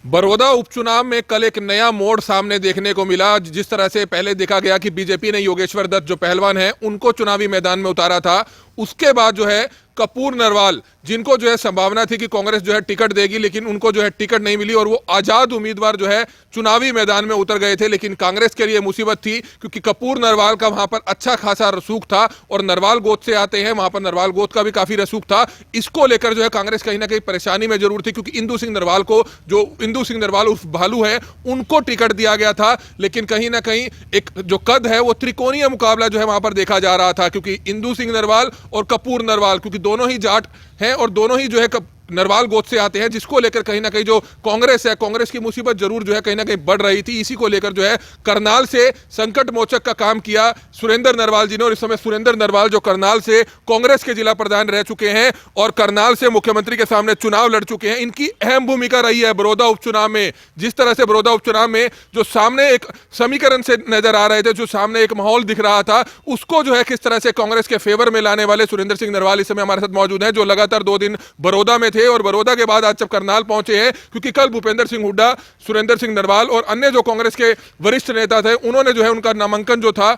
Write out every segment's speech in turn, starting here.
बड़ौदा उपचुनाव में कल एक नया मोड़ सामने देखने को मिला। जिस तरह से पहले देखा गया कि बीजेपी ने योगेश्वर दत्त जो पहलवान हैं उनको चुनावी मैदान में उतारा था, उसके बाद जो है कपूर नरवाल, जिनको जो है संभावना थी कि कांग्रेस जो है टिकट देगी, लेकिन उनको जो है टिकट नहीं मिली और वो आजाद उम्मीदवार जो है चुनावी मैदान में उतर गए थे। लेकिन कांग्रेस के लिए मुसीबत थी क्योंकि कपूर नरवाल का वहां पर अच्छा खासा रसूख था और नरवाल गोद से आते हैं, वहां पर नरवाल गोद का भी काफी रसूख था। इसको लेकर जो है कांग्रेस कहीं ना कहीं परेशानी में जरूर थी क्योंकि इंदु सिंह नरवाल को, जो इंदु सिंह नरवाल उर्फ भालू है, उनको टिकट दिया गया था। लेकिन कहीं ना कहीं एक जो कद है वो त्रिकोणीय मुकाबला जो है वहां पर देखा जा रहा था क्योंकि इंदु सिंह नरवाल और कपूर नरवाल, क्योंकि दोनों ही जाट हैं और दोनों ही जो है नरवाल गोद से आते हैं, जिसको लेकर कहीं ना कहीं जो कांग्रेस है, कांग्रेस की मुसीबत जरूर जो है कहीं ना कहीं बढ़ रही थी। इसी को लेकर जो है करनाल से संकट मोचक का काम किया सुरेंद्र नरवाल जी ने और इस समय सुरेंद्र नरवाल जो करनाल से कांग्रेस के जिला प्रधान रह चुके हैं और करनाल से मुख्यमंत्री के सामने चुनाव लड़ चुके हैं, इनकी अहम भूमिका रही है बड़ौदा उपचुनाव में। जिस तरह से बड़ौदा उपचुनाव में जो सामने एक समीकरण से नजर आ रहे थे, जो सामने एक माहौल दिख रहा था, उसको जो है किस तरह से कांग्रेस के फेवर में लाने वाले सुरेंद्र सिंह नरवाल इस समय हमारे साथ मौजूद हैं, जो लगातार 2 दिन बड़ौदा में थे और बड़ौदा के बाद आज जब करनाल पहुंचे हैं, क्योंकि कल भूपेंद्र सिंह हुड्डा, सुरेंद्र सिंह नरवाल और अन्य जो कांग्रेस के वरिष्ठ नेता थे, उन्होंने जो है उनका नामांकन जो था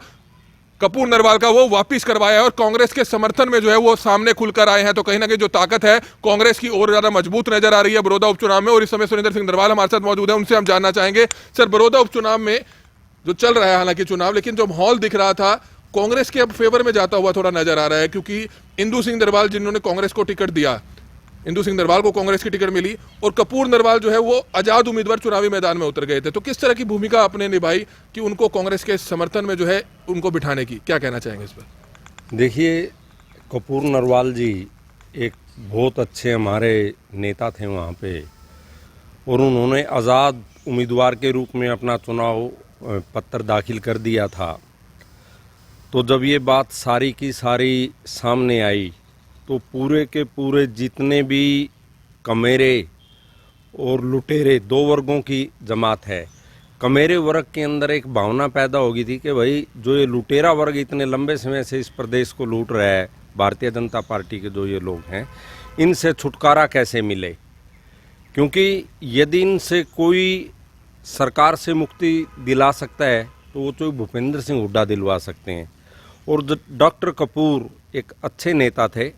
कपूर नरवाल का वो वापस करवाया है और कांग्रेस के समर्थन में जो है वो सामने खुलकर आए हैं। तो कहीं ना कहीं जो ताकत है कांग्रेस की और ज्यादा मजबूत नजर आ रही है बड़ौदा उपचुनाव में। और इस समय सुरेंद्र सिंह नरवाल हमारे साथ मौजूद है, उनसे हम जानना चाहेंगे, सर बड़ौदा उपचुनाव में जो चल रहा है हालांकि चुनाव, लेकिन जो माहौल दिख रहा था कांग्रेस के अब फेवर में जाता हुआ थोड़ा नजर आ रहा है क्योंकि इंदु सिंह नरवाल जिन्होंने कांग्रेस को टिकट दिया, इंदु सिंह नरवाल को कांग्रेस की टिकट मिली और कपूर नरवाल जो है वो आजाद उम्मीदवार चुनावी मैदान में उतर गए थे। तो किस तरह की भूमिका आपने निभाई कि उनको कांग्रेस के समर्थन में जो है उनको बिठाने की, क्या कहना चाहेंगे इस पर? देखिए, कपूर नरवाल जी एक बहुत अच्छे हमारे नेता थे वहाँ पे और उन्होंने आज़ाद उम्मीदवार के रूप में अपना चुनाव पत्र दाखिल कर दिया था। तो जब ये बात सारी की सारी सामने आई तो पूरे के पूरे जितने भी कमेरे और लुटेरे, 2 वर्गों की जमात है। कमेरे वर्ग के अंदर एक भावना पैदा हो गई थी कि भाई जो ये लुटेरा वर्ग इतने लंबे समय से इस प्रदेश को लूट रहा है, भारतीय जनता पार्टी के जो ये लोग हैं, इनसे छुटकारा कैसे मिले, क्योंकि यदि इनसे कोई सरकार से मुक्ति दिला सकता है तो वो तो भूपेंद्र सिंह हुड्डा दिलवा सकते हैं। और डॉक्टर कपूर एक अच्छे नेता थे,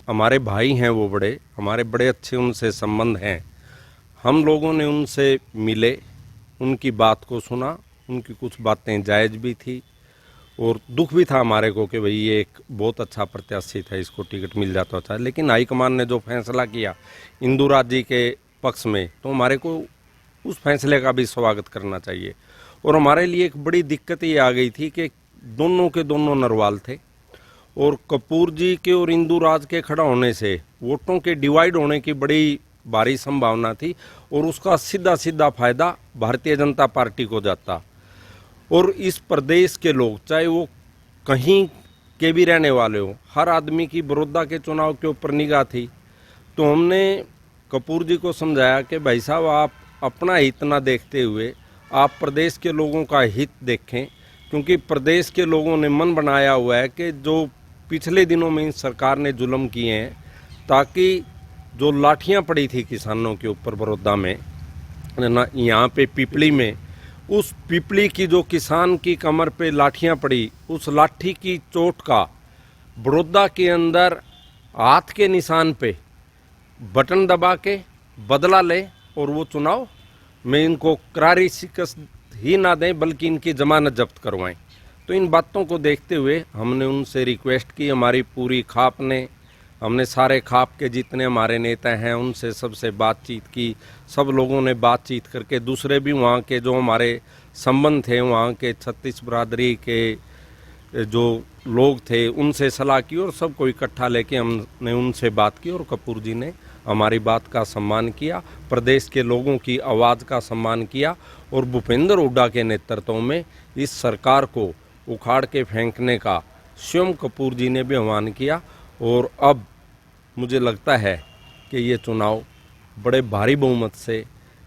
हमारे भाई हैं, वो हमारे बड़े अच्छे उनसे संबंध हैं। हम लोगों ने उनसे मिले, उनकी बात को सुना, उनकी कुछ बातें जायज़ भी थी और दुख भी था हमारे को कि भाई ये एक बहुत अच्छा प्रत्याशी था, इसको टिकट मिल जाता था। लेकिन हाईकमान ने जो फैसला किया इंदु राज जी के पक्ष में, तो हमारे को उस फैसले का भी स्वागत करना चाहिए। और हमारे लिए एक बड़ी दिक्कत ये आ गई थी कि दोनों के दोनों नरवाल थे और कपूर जी के और इंदु राज के खड़ा होने से वोटों के डिवाइड होने की बड़ी भारी संभावना थी और उसका सीधा सीधा फायदा भारतीय जनता पार्टी को जाता। और इस प्रदेश के लोग, चाहे वो कहीं के भी रहने वाले हो, हर आदमी की बड़ौदा के चुनाव के ऊपर निगाह थी। तो हमने कपूर जी को समझाया कि भाई साहब, आप अपना हित ना देखते हुए आप प्रदेश के लोगों का हित देखें, क्योंकि प्रदेश के लोगों ने मन बनाया हुआ है कि जो पिछले दिनों में इस सरकार ने जुल्म किए हैं, ताकि जो लाठियां पड़ी थी किसानों के ऊपर बड़ौदा में ना, यहाँ पे पिपली में, उस पिपली की जो किसान की कमर पे लाठियां पड़ी, उस लाठी की चोट का बड़ौदा के अंदर हाथ के निशान पे बटन दबा के बदला ले और वो चुनाव में इनको करारी शिकस्त ही ना दें बल्कि इनकी जमानत जब्त करवाएं। तो इन बातों को देखते हुए हमने उनसे रिक्वेस्ट की, हमारी पूरी खाप ने, हमने सारे खाप के जितने हमारे नेता हैं उनसे सबसे बातचीत की। सब लोगों ने बातचीत करके, दूसरे भी वहाँ के जो हमारे संबंध थे, वहाँ के 36 बरादरी के जो लोग थे, उनसे सलाह की और सबको इकट्ठा लेके हमने उनसे बात की और कपूर जी ने हमारी बात का सम्मान किया, प्रदेश के लोगों की आवाज़ का सम्मान किया और भूपेंद्र हुड्डा के नेतृत्व में इस सरकार को उखाड़ के फेंकने का स्वयं कपूर जी ने भी आह्वान किया। और अब मुझे लगता है कि ये चुनाव बड़े भारी बहुमत से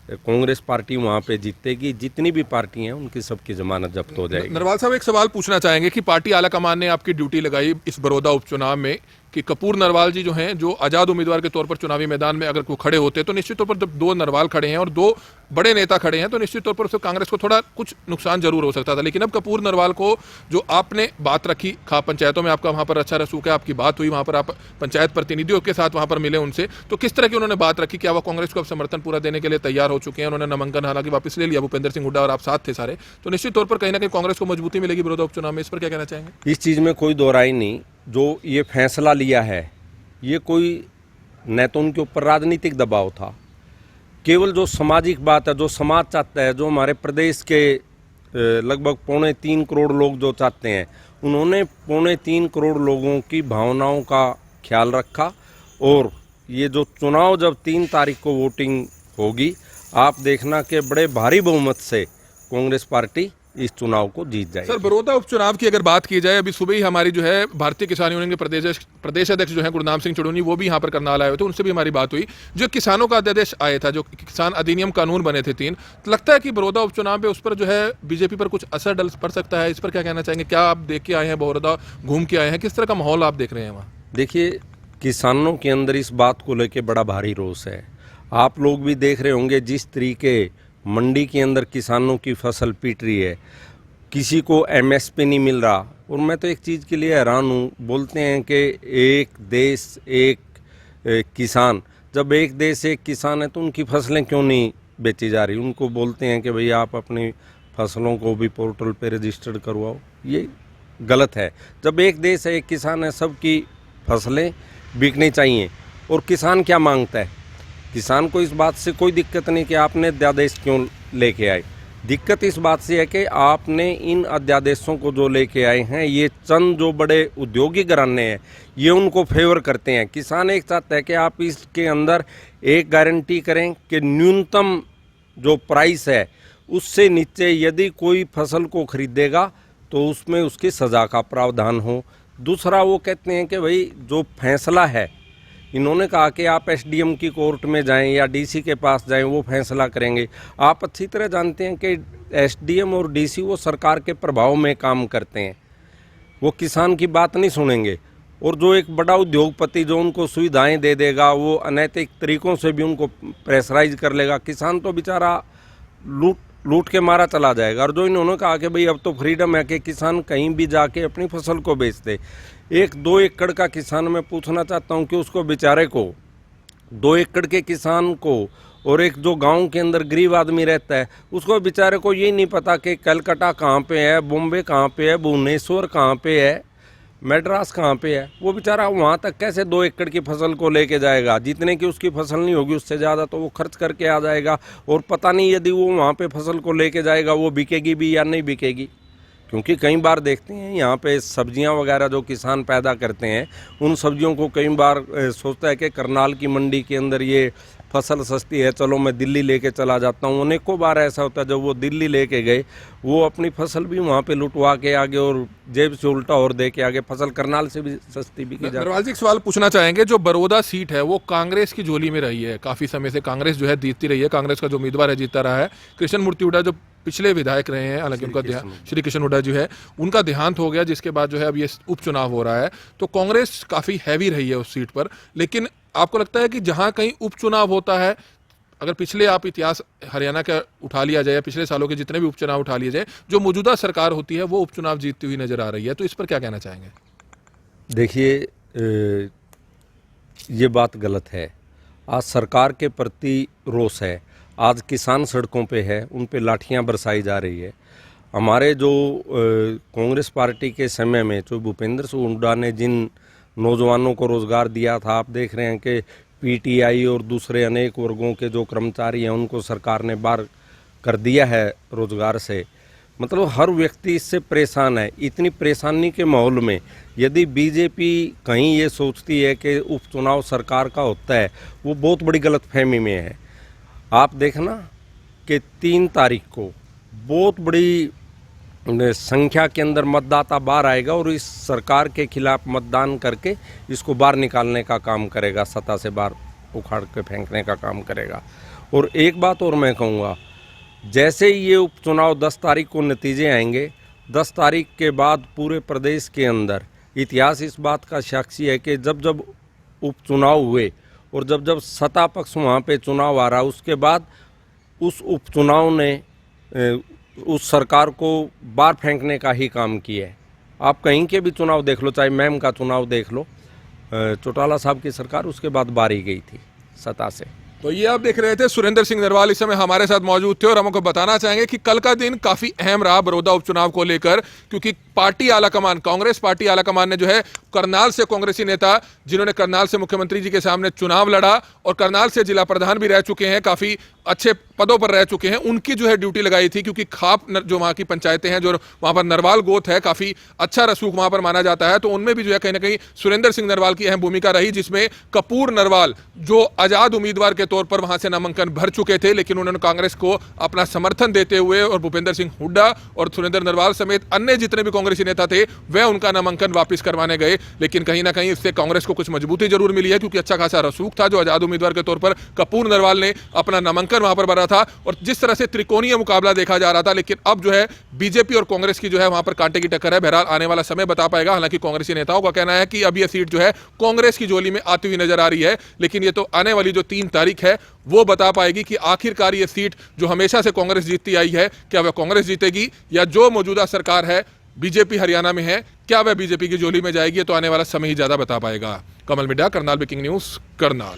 कांग्रेस पार्टी वहाँ पे जीतेगी। जितनी भी पार्टी हैं उनकी सबकी जमानत जब्त हो जाएगी। नरवाल साहब, एक सवाल पूछना चाहेंगे कि पार्टी आलाकमान ने आपकी ड्यूटी लगाई इस बड़ौदा उपचुनाव में कि कपूर नरवाल जी जो हैं, जो आजाद उम्मीदवार के तौर पर चुनावी मैदान में अगर वो खड़े होते तो निश्चित तौर पर जब 2 नरवाल खड़े हैं और 2 बड़े नेता खड़े हैं तो निश्चित तौर पर उससे कांग्रेस को थोड़ा कुछ नुकसान जरूर हो सकता था। लेकिन अब कपूर नरवाल को जो आपने बात रखी, खा पंचायतों में आपका वहां पर अच्छा रसूख है, आपकी बात हुई, वहां पर आप पंचायत प्रतिनिधियों के साथ वहां पर मिले उनसे, तो किस तरह की उन्होंने बात रखी? क्या वो कांग्रेस को अब समर्थन पूरा देने के लिए तैयार हो चुके हैं? उन्होंने नामांकन हालांकि वापस ले लिया, भूपेंद्र सिंह हुड्डा और आप साथ थे सारे, तो निश्चित तौर पर कहीं ना कहीं कांग्रेस को मजबूती मिलेगी बड़ौदा उपचुनाव में। इस पर क्या कहना चाहेंगे? इस चीज़ में कोई दो राय नहीं। जो ये फैसला लिया है, ये कोई न तो उनके ऊपर राजनीतिक दबाव था, केवल जो सामाजिक बात है, जो समाज चाहता है, जो हमारे प्रदेश के लगभग 3.25 करोड़ लोग जो चाहते हैं, उन्होंने 3.25 करोड़ लोगों की भावनाओं का ख्याल रखा। और ये जो चुनाव जब 3 तारीख को वोटिंग होगी, आप देखना कि बड़े भारी बहुमत से कांग्रेस पार्टी इस चुनाव को जीत जाएगी। सर, बड़ौदा उपचुनाव की अगर बात की जाए, अभी सुबह ही हमारी जो है भारतीय किसान यूनियन के प्रदेश अध्यक्ष जो है गुरनाम सिंह चुड़ूनी, वो भी यहाँ पर करनाल आए हुए थे, उनसे भी हमारी बात हुई। जो किसानों का अध्यादेश आया था, जो किसान अधिनियम कानून बने थे 3, तो लगता है कि बड़ौदा उपचुनाव पे उस पर जो है बीजेपी पर कुछ असर डल पड़ सकता है। इस पर क्या कहना चाहेंगे? क्या आप देख के आए हैं, बड़ौदा घूम के आए हैं, किस तरह का माहौल आप देख रहे हैं वहाँ? देखिए, किसानों के अंदर इस बात को लेकर बड़ा भारी रोष है। आप लोग भी देख रहे होंगे जिस तरीके मंडी के अंदर किसानों की फसल पीट रही है, किसी को एमएसपी नहीं मिल रहा। और मैं तो एक चीज़ के लिए हैरान हूँ, बोलते हैं कि एक देश एक किसान। जब एक देश एक किसान है तो उनकी फसलें क्यों नहीं बेची जा रही? उनको बोलते हैं कि भई आप अपनी फसलों को भी पोर्टल पे रजिस्टर्ड करवाओ। ये गलत है। जब एक देश है एक किसान है, सबकी फसलें बिकनी चाहिए। और किसान क्या मांगता है? किसान को इस बात से कोई दिक्कत नहीं कि आपने अध्यादेश क्यों लेके आए। दिक्कत इस बात से है कि आपने इन अध्यादेशों को जो लेके आए हैं, ये चंद जो बड़े उद्योगिक घराने हैं, ये उनको फेवर करते हैं। किसान एक चाहता है कि आप इसके अंदर एक गारंटी करें कि न्यूनतम जो प्राइस है उससे नीचे यदि कोई फसल को खरीदेगा तो उसमें उसकी सज़ा का प्रावधान हो। दूसरा, वो कहते हैं कि भाई जो फैसला है, इन्होंने कहा कि आप एसडीएम की कोर्ट में जाएं या डीसी के पास जाएं, वो फैसला करेंगे। आप अच्छी तरह जानते हैं कि एसडीएम और डीसी वो सरकार के प्रभाव में काम करते हैं, वो किसान की बात नहीं सुनेंगे। और जो एक बड़ा उद्योगपति जो उनको सुविधाएं दे देगा, वो अनैतिक तरीकों से भी उनको प्रेशराइज कर लेगा। किसान तो बेचारा लूट के मारा चला जाएगा। और जो इन्होंने कहा कि भाई अब तो फ्रीडम है कि किसान कहीं भी जाके अपनी फसल को बेच दे। 1-2 एकड़ का किसान, मैं पूछना चाहता हूं कि उसको बेचारे को 2 एकड़ के किसान को, और एक जो गांव के अंदर गरीब आदमी रहता है, उसको बेचारे को ये नहीं पता कि कलकत्ता कहाँ पे है, बॉम्बे कहाँ पे है, भुवनेश्वर कहाँ पे है, मैड्रास कहाँ पे है। वो बेचारा वहाँ तक कैसे 2 एकड़ की फसल को लेके जाएगा? जितने की उसकी फसल नहीं होगी, उससे ज़्यादा तो वो खर्च करके आ जाएगा। और पता नहीं यदि वो वहाँ पे फसल को लेके जाएगा वो बिकेगी भी या नहीं बिकेगी। क्योंकि कई बार देखते हैं यहाँ पे सब्जियाँ वगैरह जो किसान पैदा करते हैं, उन सब्जियों को कई बार सोचता है कि करनाल की मंडी के अंदर ये फसल सस्ती है, चलो मैं दिल्ली लेके चला जाता हूँ। अनेकों बार ऐसा होता है, जब वो दिल्ली लेके गए, वो अपनी फसल भी वहाँ पे लुटवा के आगे और जेब से उल्टा और दे के आगे फसल करनाल से भी सस्ती बिकी जाती है। नरवाल जी, एक सवाल पूछना चाहेंगे। जो बड़ौदा सीट है वो कांग्रेस की झोली में रही है, काफी समय से कांग्रेस जो है जीतती रही है, कांग्रेस का जो उम्मीदवार है जीतता रहा है। कृष्ण मूर्ति हुड्डा जो पिछले विधायक रहे हैं, हालांकि उनका श्री कृष्ण हुड्डा जो है उनका देहांत हो गया, जिसके बाद जो है अब ये उपचुनाव हो रहा है। तो कांग्रेस काफी हैवी रही है उस सीट पर। लेकिन आपको लगता है कि जहां कहीं उपचुनाव होता है, अगर पिछले आप इतिहास हरियाणा का उठा लिया जाए, पिछले सालों के जितने भी उपचुनाव उठा लिए जाए, जो मौजूदा सरकार होती है वो उपचुनाव जीतती हुई नजर आ रही है, तो इस पर क्या कहना चाहेंगे? देखिए, ये बात गलत है। आज सरकार के प्रति रोष है। आज किसान सड़कों पे है, उन पे लाठियां बरसाई जा रही है। हमारे जो कांग्रेस पार्टी के समय में जो भूपेंद्र सिंह हुड्डा ने जिन नौजवानों को रोज़गार दिया था, आप देख रहे हैं कि पीटीआई और दूसरे अनेक वर्गों के जो कर्मचारी हैं उनको सरकार ने बाहर कर दिया है रोज़गार से। मतलब हर व्यक्ति इससे परेशान है। इतनी परेशानी के माहौल में यदि बीजेपी कहीं ये सोचती है कि उपचुनाव सरकार का होता है, वो बहुत बड़ी गलतफहमी में है। आप देखना कि 3 तारीख को बहुत बड़ी संख्या के अंदर मतदाता बाहर आएगा और इस सरकार के खिलाफ मतदान करके इसको बाहर निकालने का काम करेगा, सत्ता से बाहर उखाड़ के फेंकने का काम करेगा। और एक बात और मैं कहूँगा, जैसे ही ये उपचुनाव 10 तारीख को नतीजे आएंगे, 10 तारीख के बाद पूरे प्रदेश के अंदर इतिहास इस बात का साक्षी है कि जब जब उपचुनाव हुए और जब जब सत्ता पक्ष वहाँ पे चुनाव आ रहा, उसके बाद उस उपचुनाव ने उस सरकार को बाहर फेंकने का ही काम किया है। आप कहीं के भी चुनाव देख लो, चाहे मैम का चुनाव देख लो, चौटाला साहब की सरकार उसके बाद बारी गई थी सत्ता से। तो ये आप देख रहे थे, सुरेंद्र सिंह नरवाल इस समय हमारे साथ मौजूद थे और हम आपको बताना चाहेंगे कि कल का दिन काफी अहम रहा बड़ौदा उपचुनाव को लेकर, क्योंकि पार्टी आलाकमान, कांग्रेस पार्टी आलाकमान ने जो है करनाल से कांग्रेसी नेता जिन्होंने करनाल से मुख्यमंत्री जी के सामने चुनाव लड़ा और करनाल से जिला प्रधान भी रह चुके हैं, काफी अच्छे पदों पर रह चुके हैं, उनकी जो है ड्यूटी लगाई थी, क्योंकि खाप जो वहां की पंचायतें हैं, जो वहां पर नरवाल गोत है, काफी अच्छा रसूख वहां पर माना जाता है, तो उनमें भी जो है कहीं ना कहीं सुरेंद्र सिंह नरवाल की अहम भूमिका रही, जिसमें कपूर नरवाल जो आजाद उम्मीदवार के तौर पर वहां से नामांकन भर चुके थे, लेकिन उन्होंने कांग्रेस को अपना समर्थन देते हुए और भूपेंद्र सिंह हुड्डा और सुरेंद्र नरवाल समेत अन्य जितने भी कांग्रेसी नेता थे वह उनका नामांकन वापस करवाने गए। लेकिन कहीं ना कहीं इससे कांग्रेस को कुछ मजबूती जरूर मिली है, क्योंकि अच्छा खासा रसूख था जो आजाद उम्मीदवार के तौर पर कपूर नरवाल ने अपना नामांकन वहां पर भरा था, और जिस तरह से त्रिकोणीय मुकाबला देखा जा रहा था, लेकिन अब जो है बीजेपी और कांग्रेस की जो है वहां पर कांटे की टक्कर है। बहरहाल आने वाला समय बता पाएगा। हालांकि कांग्रेसी नेताओं का कहना है कि अब यह सीट जो है कांग्रेस की झोली में आती हुई नजर आ रही है, लेकिन ये तो आने वाली जो 3 तारीख है वो बता पाएगी कि आखिरकार ये सीट जो हमेशा से कांग्रेस जीतती आई है, क्या वह कांग्रेस जीतेगी या जो मौजूदा सरकार है बीजेपी हरियाणा में है, क्या वह बीजेपी की झोली में जाएगी। तो आने वाला समय ही ज्यादा बता पाएगा। कमल मिड्डा, करनाल ब्रेकिंग न्यूज, करनाल।